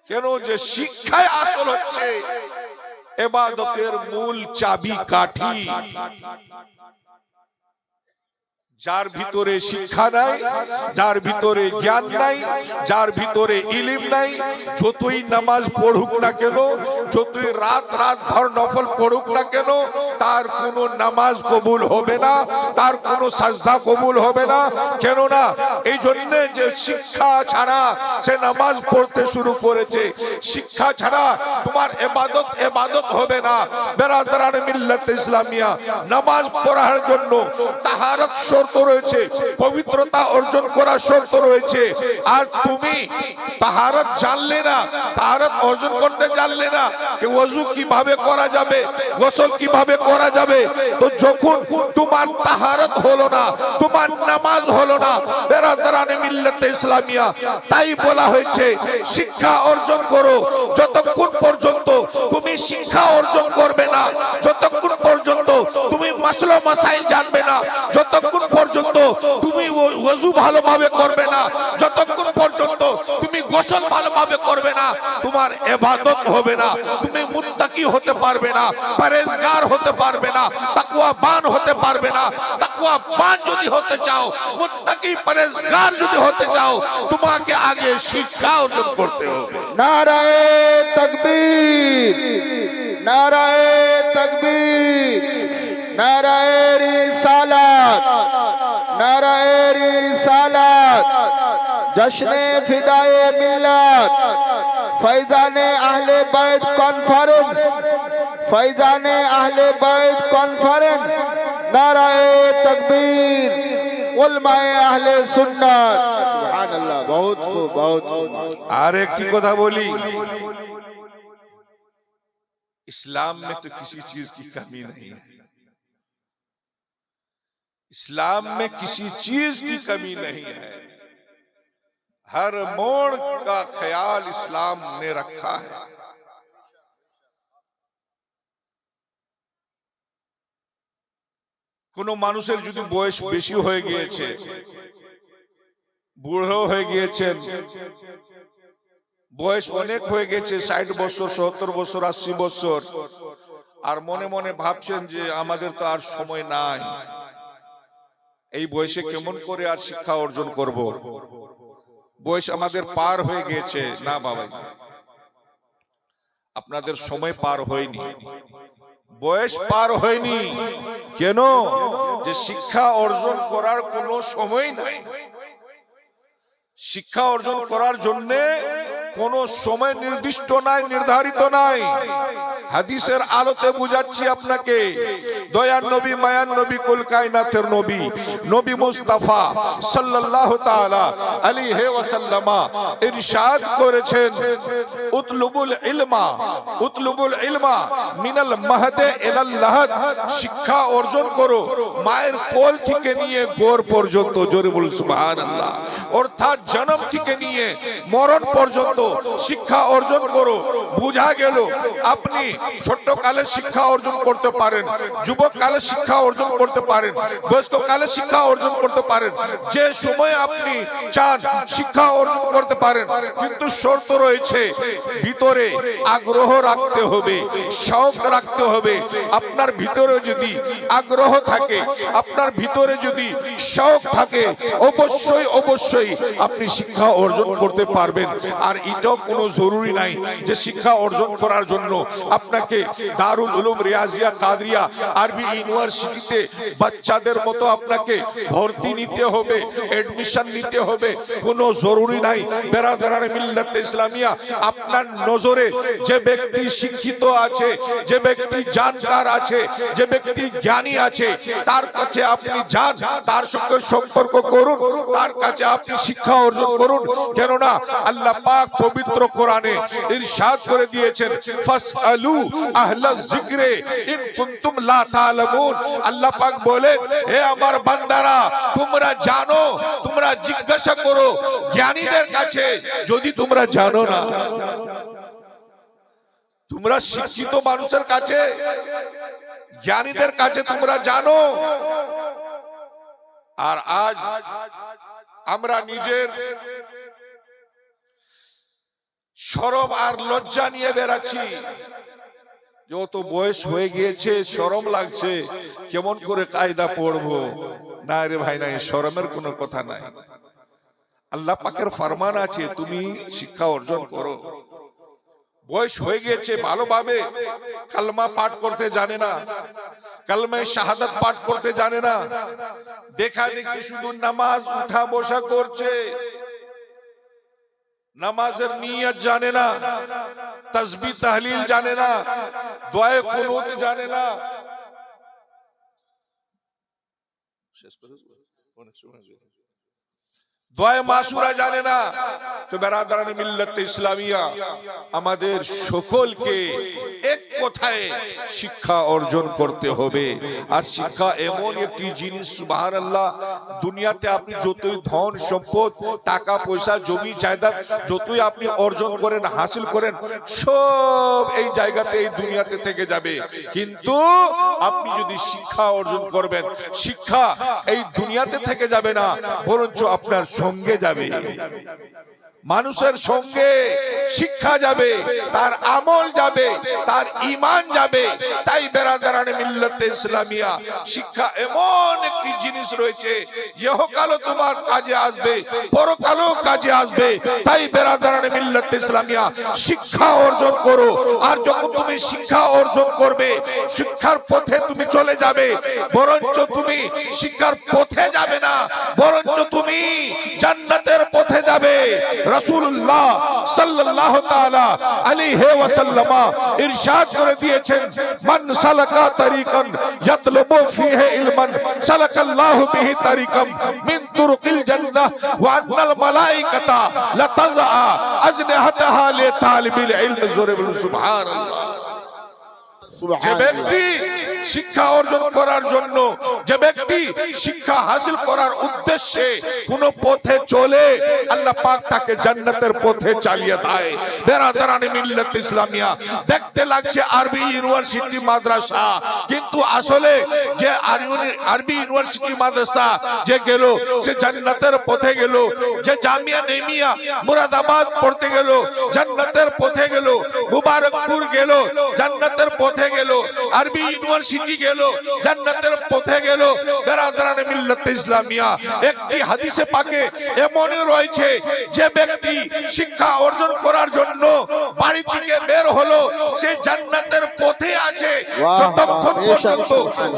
কেন? যে শিক্ষায় আসল হচ্ছে ইবাদতের মূল চাবি কাঠি। যার ভিতরে শিক্ষা নাই, যার ভিতরে জ্ঞান নাই, যার ভিতরে ইলম নাই, যতই নামাজ পড়ুক না কেন, যতই রাত ভর নফল পড়ুক না কেন, তার কোনো নামাজ কবুল হবে না, তার কোনো সাজদা কবুল হবে না। কেন না? এই জন্য যে শিক্ষা ছাড়া সে নামাজ পড়তে শুরু করেছে, শিক্ষা ছাড়া তোমার ইবাদত হবে না। বেরাদারানে মিল্লাত ইসলামিয়া, নামাজ পড়ার জন্য তাহারত শর্ত রয়েছে, পবিত্রতা অর্জন করার শর্ত রয়েছে। আর তুমি তাহারত জানলে না, তাহারত অর্জন করতে জানলে না যে ওযু কিভাবে করা যাবে, গোসল কিভাবে করা যাবে, তো যখন তোমার তাহারত হলো না, তোমার নামাজ হলো না। বেরাদারানে মিল্লাত ইসলামিয়া, তাই বলা হয়েছে শিক্ষা অর্জন করো। যতক্ষণ পর্যন্ত তুমি শিক্ষা অর্জন করবে না, যতক্ষণ পর্যন্ত তুমি মাসলা মাসাইল জানবে না, যতক্ষণ পর্যন্ত তুমি ওযু ভালোভাবে করবে না, যতক্ষণ পর্যন্ত তুমি গোসল ভালোভাবে করবে না, তোমার ইবাদত হবে না, তুমি মুত্তাকি হতে পারবে না, পরহেজগার হতে পারবে না, তাকওয়াবান হতে পারবে না। তাকওয়াবান যদি হতে চাও, মুত্তাকি পরহেজগার যদি হতে চাও, তোমাকে আগে শিক্ষা অর্জন করতে হবে। নারায়ে তাকবীর, নারায়ে তাকবীর, নারায়ে রিসালাত, নারায়ে রিসালাত। জশ্নে ফিদায়ে মিল্লাত, ফৈজানে আহলে বাইত কনফারেন্স, ফৈজানে আহলে বাইত কনফারেন্স। নারায়ে তাকবীর, উলমায়ে আহলে সুন্নাত। সুবহানাল্লাহ, বহুত খুব, বহুত খুব। আর একটি কথা বলি, इस्लाम में तो किसी चीज की कमी नहीं है, इस्लाम में किसी चीज की कमी नहीं है। हर मोड़ का ख्याल इस्लाम ने रखा है। কোনো মানুষের যদি বয়স বেশি হয়ে গিয়েছে, বুড়ো হয়ে গিয়েছেন, বয়স অনেক হয়ে গেছে, 60 বছর, 70 বছর, 80 বছর, আর মনে মনে ভাবছেন যে আমাদের তো আর সময় নাই, এই বয়সে কেমন করে আর শিক্ষা অর্জন করব? বয়স আমাদের পার হয়ে গিয়েছে। না বাবা, আপনাদের সময় পার হয়নি, বয়স পার হয়নি। কেন? যে শিক্ষা অর্জন করার কোনো সময় নাই। শিক্ষা অর্জন করার জন্য কোনো সময় নির্দিষ্ট নাই, নির্ধারিত নাই। হাদিসের আলোতে বুঝাচ্ছি আপনাকে। দয়ার নবী, মায়ার নবী, কুল কায়নাতের নবী, নবী মুস্তাফা সাল্লাল্লাহু তাআলা আলাইহি ওয়াসাল্লাম ইরশাদ করেছেন, উতলুবুল ইলমা, উতলুবুল ইলমা মিনাল মাহদে ইলাল লাহাদ। শিক্ষা অর্জন করো মায়ের কোল থেকে নিয়ে গোর পর্যন্ত। জোরে বলুন সুবহানাল্লাহ। অর্থাৎ জন্ম থেকে নিয়ে মরণ পর্যন্ত শিক্ষা অর্জন করো। বুঝা গেল আপনি ছোট কালে শিক্ষা অর্জন করতে পারেন, যুবক কালে শিক্ষা অর্জন করতে পারেন, বয়স্ক কালে শিক্ষা অর্জন করতে পারেন। যে সময় আপনি চান শিক্ষা অর্জন করতে পারেন, কিন্তু শর্ত রয়েছে। ভিতরে আগ্রহ রাখতে হবে, শৌক রাখতে হবে। আপনার ভিতরে যদি আগ্রহ থাকে, আপনার ভিতরে যদি শৌক থাকে, অবশ্যই অবশ্যই আপনি শিক্ষা অর্জন করতে পারবেন। আর এটাও কোনো জরুরি নাই যে শিক্ষা অর্জন করার জন্য আপনাকে দারুল উলুম, রিয়াজিয়া, কাদরিয়া, আরবি ইউনিভার্সিটিতে বাচ্চাদের মতো আপনাকে ভর্তি নিতে হবে, এডমিশন নিতে হবে। কোনো জরুরি নাই। বেরাদারানে মিল্লাতে ইসলামিয়া, আপনার নজরে যে ব্যক্তি শিক্ষিত আছে, যে ব্যক্তি জানকার আছে, যে ব্যক্তি জ্ঞানী আছে, তার কাছে আপনি যান, তার সঙ্গে সম্পর্ক করুন, তার কাছে আপনি শিক্ষা অর্জন করুন। কেননা আল্লাহ পাক পবিত্র কোরআনে ইরশাদ করে দিয়েছেন, ফাসআলু আহলাজ যিকরে ইন কুনতুম লা তা'লামুন। আল্লাহ পাক বলেন, হে আমার বান্দারা, তোমরা জানো, তোমরা জিজ্ঞাসা করো জ্ঞানীদের কাছে যদি তোমরা জানো না। তোমরা শিক্ষিত মানুষের কাছে, জ্ঞানীদের কাছে তোমরা জানো। আর আজ আমরা নিজের শরম আর লজ্জা নিয়ে বেড়াচ্ছি। যত বয়স হয়ে গিয়েছে, শরম লাগছে, কেমন করে কায়দা পড়বো। না রে ভাই, নাই, শরমের কোনো কথা নাই। আল্লাহ পাকের ফরমান আছে, তুমি শিক্ষা অর্জন করো। বয়স হয়ে গিয়েছে, ভালোভাবে কালমা পাঠ করতে জানে না, কালমায়ে শাহাদাত পাঠ করতে জানে না, দেখা দেখি শুধু নামাজ উঠা বসা করছে, নামাজের নিয়ত জানে না, তাসবিহ তাহলিল জানে না, দোয়া কুনুত জানে না। শেষ করে অনেক সময় দোয়া মাসুরা জানে না। তো বেরাদারানে মিল্লাতে ইসলামিয়া, আমাদের সকলকে এক কথায় শিক্ষা অর্জন করতে হবে। আর শিক্ষা এমন একটি জিনিস, সুবহানাল্লাহ, দুনিয়াতে আপনি যতই ধন সম্পদ, টাকা পয়সা, জমি জায়দাদ যতই আপনি অর্জন করেন, হাসিল করেন, সব এই জায়গাতে, এই দুনিয়াতে থেকে যাবে। কিন্তু আপনি যদি শিক্ষা অর্জন করবেন, শিক্ষা এই দুনিয়াতে থেকে যাবে না, বরঞ্চ আপনার সঙ্গে যাবে। মানুষের সঙ্গে শিক্ষা যাবে, তার আমল যাবে, তার ঈমান যাবে। তাই বেরাদারানে মিল্লাতে ইসলামিয়া, শিক্ষা এমন একটি জিনিস রয়েছে, ইহকালও তোমার কাজে আসবে, পরকালও কাজে আসবে। তাই বেরাদারানে মিল্লাতে ইসলামিয়া, শিক্ষা অর্জন করো। আর যখন তুমি শিক্ষা অর্জন করবে, শিক্ষার পথে তুমি চলে যাবে, বরঞ্চ তুমি শিক্ষার পথে যাবে না, বরঞ্চ তুমি জান্নাতের পথে যাবে। রাসূলুল্লাহ সাল্লাল্লাহু তাআলা আলাইহি ওয়াসাল্লাম ইরশাদ করে দিয়েছেন, মান সালাকা তারিকান ইয়াতলুবু ফিহি ইলমান সালাকাল্লাহু বিহি তারিকাম মিন তুরুকিল জান্নাহ ওয়া আন্নাল মালাইকাতা লাতাযা আজনিহাতাহা লিতালিবিল ইলম। জোরে বলুন সুবহানাল্লাহ। যে ব্যক্তি শিক্ষা অর্জন করার জন্য, যে ব্যক্তি শিক্ষা হাসিল করার উদ্দেশ্যে কোন পথে চলে, আল্লাহ পাক তাকে জান্নাতের পথে চালিয়ে দেয়। বেরাদারানে মিল্লাত ইসলামিয়া, দেখতে লাগছে আরবি ইউনিভার্সিটি মাদ্রাসা, কিন্তু আসলে যে আরবি ইউনিভার্সিটি মাদ্রাসা যে গেল, সে জান্নাতের পথে গেল। যে জামিয়া নেমিয়া মুরাদাবাদ পড়তে গেল, জান্নাতের পথে গেল। মুবারকপুর গেল, জান্নাতের পথে গেল। আরবি ইউনিভার্সিটি সিটি গেল, জান্নাতের পথে গেল। বেরাদারানে মিল্লাতে ইসলামিয়া, একটি হাদিসে পাকে এমনই রয়েছে যে ব্যক্তি শিক্ষা অর্জন করার জন্য বাড়ি থেকে বের হলো, সে জান্নাতের পথে আছে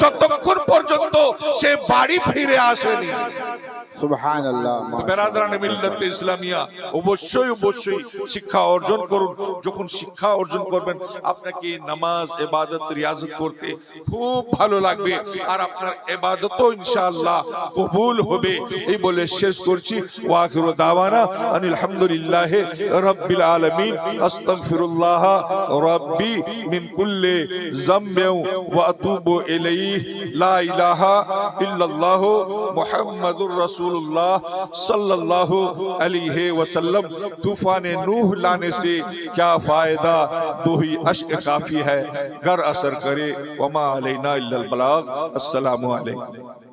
যতক্ষণ পর্যন্ত সে বাড়ি ফিরে আসেনি। সুবহানাল্লাহ। বেরাদারানে মিল্লাতে ইসলামিয়া, অবশ্যই অবশ্যই শিক্ষা অর্জন করুন। যখন শিক্ষা অর্জন করবেন আপনাকে নামাজ, ইবাদত, রিয়াজত করতে খুব ভালো লাগবে, আর আপনার ইবাদতও ইনশাআল্লাহ কবুল হবে। এই বলে শেষ করছি। ওয়া আখিরু দাওয়ানা আনিল হামদুলিল্লাহি রাব্বিল আলামিন। আস্তাগফিরুল্লাহ রাব্বি মিন কুল্লি যামবিন ওয়া আতুবু ইলাইহি। লা ইলাহা ইল্লাল্লাহ মুহাম্মাদুর রাসূলুল্লাহ सल्लल्लाहु अलैहि वसल्लम। तूफान नूह लाने से क्या फायदा, दो ही अश्क काफी है, गर असर करे। वमा अलैना इल्लल बलाग। अस्सलामु अलैकुम।